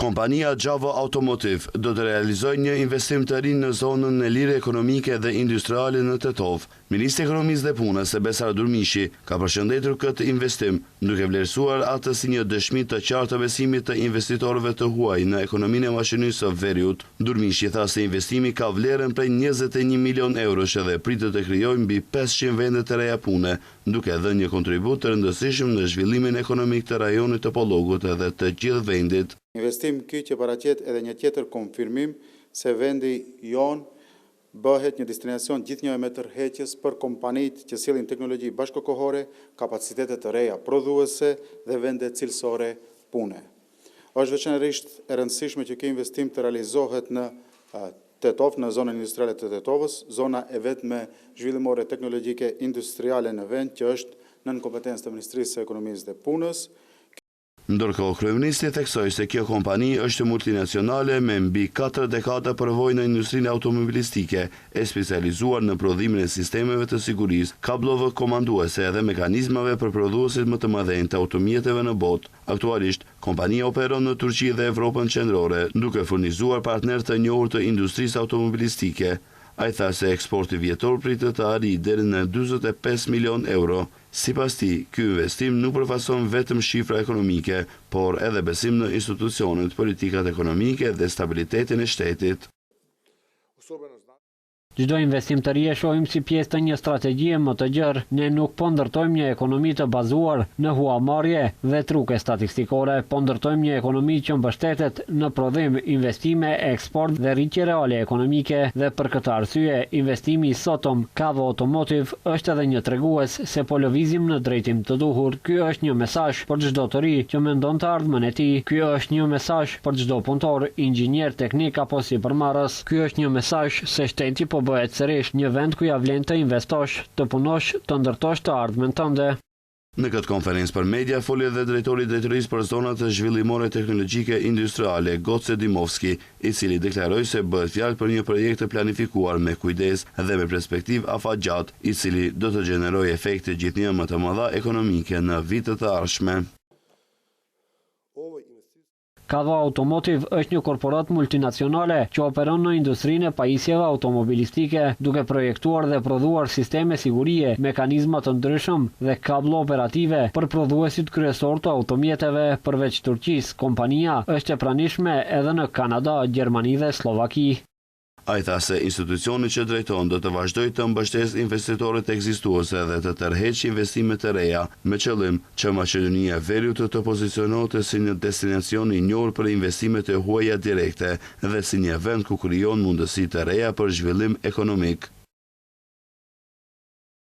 Kompania Java Automotive do të realizojë një investim të ri në zonën e lirë ekonomike dhe industriale në Tetov. Ministri i Ekonomisë dhe Punës, Besar Durmishi, ka përshëndetur këtë investim, duke vlerësuar atë si një dëshmi të qartë të besimit të investitorëve të huaj në ekonominë e mashinisë së veriut. Durmishi tha se investimi ka vlerën prej 21 milion eurosh dhe pritet të krijojë mbi 500 vende të reja pune, duke dhënë një kontribut të rëndësishëm në zhvillimin ekonomik të rajonit të Pollogut dhe të gjithë vendit. Investim ky që paraqet edhe një tjetër konfirmim se vendi jon bëhet një destinacion gjithnjë me tërheqjes për kompanitë që sillin teknologji bashkëkohore, kapacitete të reja prodhuese dhe vende cilësore pune. Është veçanërisht e rëndësishme që ky investim të realizohet në Tetov, në zonën industriale të Tetovës, zona e vetme zhvillimore teknologjike industriale në vend që është nën kompetencë të Ministrisë së Ekonomisë dhe Punës. Ndërkohë, kryeministri theksoi se kjo kompani është multinacionale me mbi 4 dekada përvojë në industrinë automobilistike, e specializuar në prodhimin e sistemeve të sigurisë, kablove komanduese dhe mekanizmave për prodhuesit më të mëdhenj të automjeteve në botë. Aktualisht, kompania operon në Turqi dhe Evropën qendrore, duke furnizuar partner të njohur të industrisë automobilistike. Ai tha se eksporti vjetor pritet të arrijë deri në 45 milion euro. Sipas tij, ky investim nuk përfason vetëm shifra ekonomike, por edhe besim në institucionet, politikat ekonomike dhe stabilitetin e shtetit. Çdo investim të ri e shohim si pjesë të një strategjie më të gjerë. Ne nuk po ndërtojmë një ekonomi të bazuar në huamarrje dhe truke statistikore, po ndërtojmë një ekonomi që mbështetet në prodhim, investime, eksport dhe rritje reale ekonomike, dhe për këtë arsye, investimi i sotëm Java Automotive është edhe një tregues se po lëvizim në drejtim të duhur. Ky është një mesazh për çdo të ri që mendon të ardhmen e tij. Ky është një mesazh për çdo punëtor, inxhinier teknik apo sipërmarrës. Ky është një mesazh se shteti po bëhet sërish një vend ku ja vlen të investosh, të punosh, të ndërtosh të ardhmen tënde. Në këtë konferencë për media foli edhe drejtori i drejtorisë për zonat zhvillimore teknologjike industriale, Goce Dimovski, i cili deklaroi se bëhet fjalë për një projekt të planifikuar me kujdes dhe me perspektivë afatgjatë, i cili do të gjenerojë efekte gjithnjë më të mëdha ekonomike në vitet e ardhshme. Java Automotive është një korporat multinacionale që operon në industrinë e pajisjeve automobilistike, duke projektuar dhe prodhuar sisteme sigurie, mekanizma të ndryshëm dhe kablo operative për prodhuesit kryesor të automjeteve. Përveç Turqisë, kompania është e pranishme edhe në Kanada, Gjermani dhe Slovaki. Ai tha se institucioni që drejton do të vazhdojë të mbështesë investitorët ekzistuese dhe të tërheqë investime të reja, me qëllim që Maqedonia e Veriut të pozicionohet si një destinacion i njohur për investimet e huaja direkte dhe si një vend ku krijon mundësi të reja për zhvillim ekonomik.